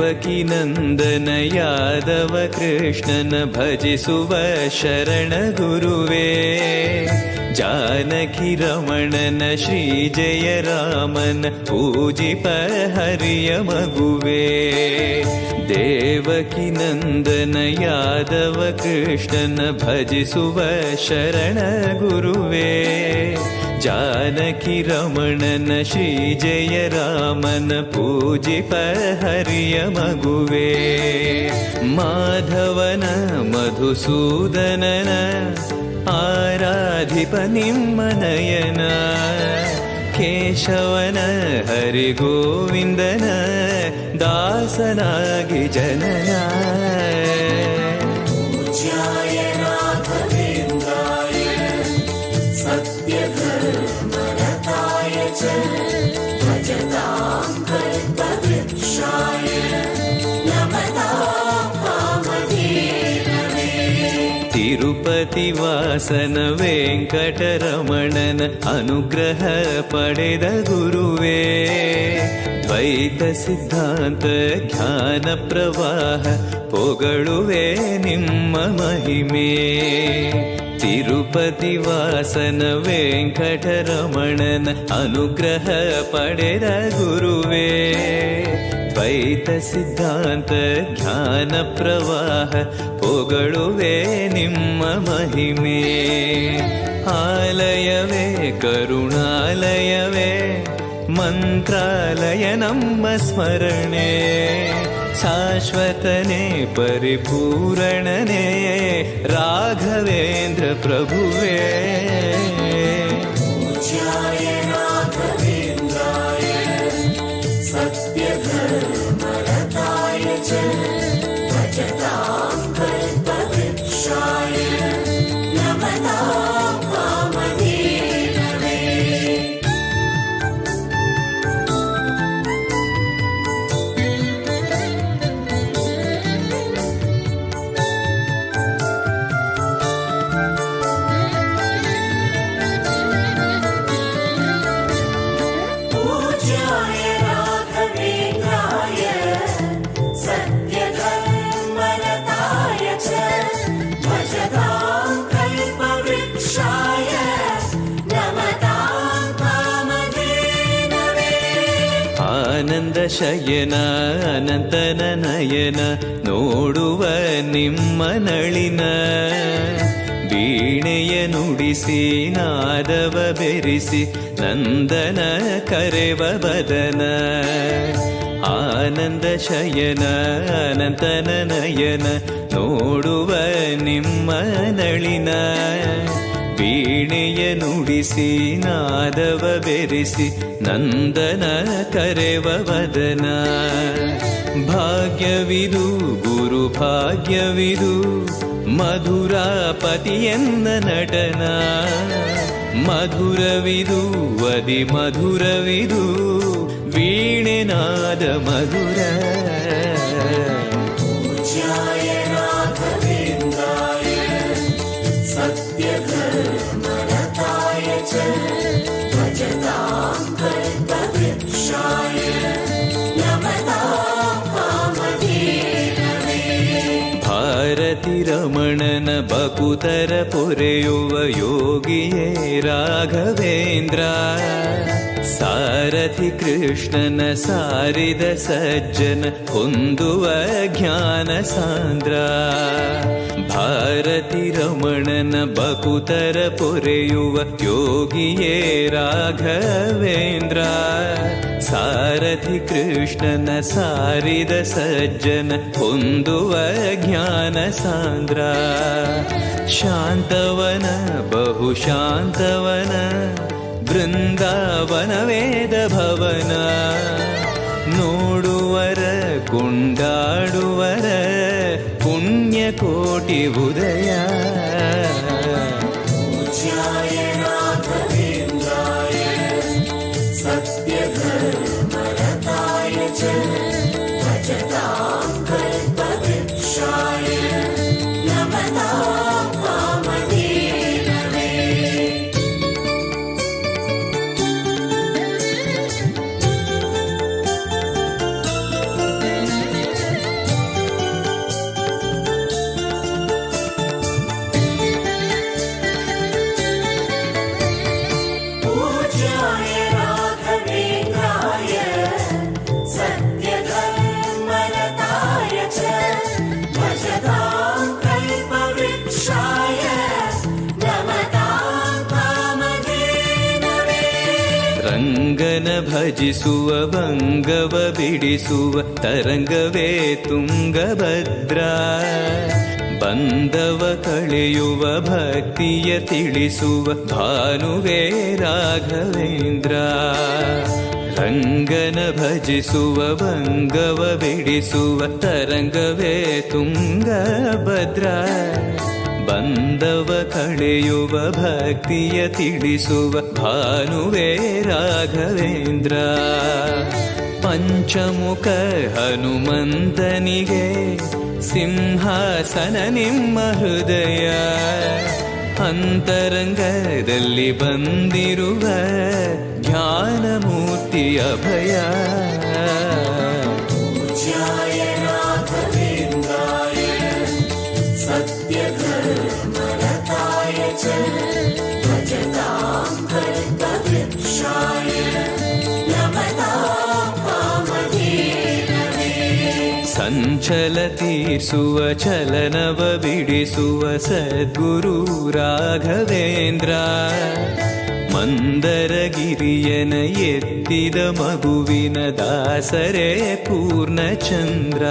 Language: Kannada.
ದೇವಕಿ ನಂದನ ಯಾದವ ಕೃಷ್ಣನ ಭಜಿಸುವ ಶರಣ ಗುರುವೇ. ಜಾನಕಿ ರಮಣನ ಶ್ರೀ ಜಯ ರಾಮನ ಪೂಜಿಪ ಹರಿಯ ಮಗುವೇ. ದೇವಕಿ ನಂದನ ಯಾದವ ಕೃಷ್ಣನ ಭಜಿಸುವ ಶರಣ ಗುರುವೇ. ಜಾನಕಿ ರಮಣನ ಶ್ರೀ ಜಯ ರಾಮನ ಪೂಜಿಪ ಹರಿಯ ಮಗುವೇ. ಮಾಧವನ ಮಧುಸೂದನನ ಆರಾಧಿಪ ನಿಮ್ಮ ನಯನ. ಕೇಶವನ ಹರಿಗೋವಿಂದನ ದಾಸನಾಗಿ ಜನನ. ತಿರುಪತಿ ವಾಸನ ವೆಂಕಟರಮಣನ ಅನುಗ್ರಹ ಪಡೆದ ಗುರುವೇ. ದ್ವೈತ ಸಿದ್ಧಾಂತ ಜ್ಞಾನ ಪ್ರವಾಹ ಪೊಗಳುವೆ ನಿಮ್ಮ ಮಹಿಮೆ. ತಿರುಪತಿ ವಾಸನ ವೆಂಕಟರಮಣನ ಅನುಗ್ರಹ ಪಡೆದ ಗುರುವೇ. ದ್ವೈತ ಸಿದ್ಧಾಂತ ಜ್ಞಾನ ಪ್ರವಾಹ ಪೊಗಳುವೆ ನಿಮ್ಮ ಮಹಿಮೆ. ಆಲಯವೇ ಕರುಣಾಲಯವೇ ಮಂತ್ರಾಲಯ ನಮ್ಮ ಸ್ಮರಣೆ. ಶಾಶ್ವತನೇ ಪರಿಪೂರಣನೇ ರಾಘವೇಂದ್ರ ಪ್ರಭುವೇ. ಆನಂದ ಶಯನ ಅನಂತನ ನಯನ ನೋಡುವ ನಿಮ್ಮ ನಳಿನ. ವೀಣೆಯ ನುಡಿಸಿ ನಾದವ ಬೆರೆಸಿ ನಂದನ ಕರೆವ ಬದನ. ಆನಂದ ಶಯನ ಅನಂತನ ನಯನ ನೋಡುವ ನಿಮ್ಮ ನಳಿನ. ವೀಣೆಯ ನುಡಿಸಿ ನಾದವ ಬೆರೆಸಿ ನಂದನ ಕರೆವ ವದನ. ಭಾಗ್ಯವಿದು ಗುರು ಭಾಗ್ಯವಿದು ಮಧುರಾಪತಿಯನ್ನ ನಟನ. ಮಧುರವಿದು ಅದಿ ಮಧುರವಿದು ವೀಣೆನಾದ ಮಧುರ. ಭಾರತಿ ರಮಣನ ಬಕುತರ ಪೊರೆಯುವ ಯೋಗಿಯೇ ರಾಘವೇಂದ್ರ. ಸಾರಥಿ ಕೃಷ್ಣನ ಸಾರಿದ ಸಜ್ಜನ ಹೊಂದುವ ಜ್ಞಾನ ಸಾಂದ್ರ. ಭಾರತಿ ರಮಣನ ಬಕುತರ ಪೊರೆಯುವ ಯೋಗಿಯೇ ರಾಘವೇಂದ್ರ. ಸಾರಥಿ ಕೃಷ್ಣನ ಸಾರಿದ ಸಜ್ಜನ ಹೊಂದುವ ಜ್ಞಾನ ಸಾಂದ್ರ. ಶಾಂತವನ ಬಹು ಶಾಂತವನ ಬೃಂದಾವನ ವೇದ ಭವನ. ನೋಡುವರ ಕೊಂಡಾಡುವರ ಪುಣ್ಯ ಕೋಟಿ ಉದಯ. ರಂಗನ ಭಜಿಸುವ ಭಂಗವ ಬಿಡಿಸುವ ತರಂಗವೇ ತುಂಗಭದ್ರಾ. ಬಂಧವ ಕಳೆಯುವ ಭಕ್ತಿಯ ತಿಳಿಸುವ ಭಾನುವೇ ರಾಘವೇಂದ್ರ. ರಂಗನ ಭಜಿಸುವ ಭಂಗವ ಬಿಡಿಸುವ ತರಂಗವೇ ತುಂಗಭದ್ರಾ. ಬಂಧವ ಕಳೆಯುವ ಭಕ್ತಿಯ ತಿಳಿಸುವ ಭಾನುವೇ ರಾಘವೇಂದ್ರ. ಪಂಚಮುಖ ಹನುಮಂತನಿಗೆ ಸಿಂಹಾಸನ ನಿಮ್ಮ ಹೃದಯ. ಅಂತರಂಗದಲ್ಲಿ ಬಂದಿರುವ ಜ್ಞಾನಮೂರ್ತಿ ಅಭಯ. पूज्याय राघवेन्द्राय सत्यधर्मरताय च भजतां कल्पवृक्षाय नमतां कामधेनवे. ಸಂಚಲ ತೀರ್ಸುವ ಚಲನವ ಬಿಡಿಸುವ ಸದ್ಗುರು ರಾಘವೇಂದ್ರ. ಮಂದರಗಿರಿಯನ ಎತ್ತಿದ ಮಗುವಿನ ದಾಸರೇ ಪೂರ್ಣಚಂದ್ರ.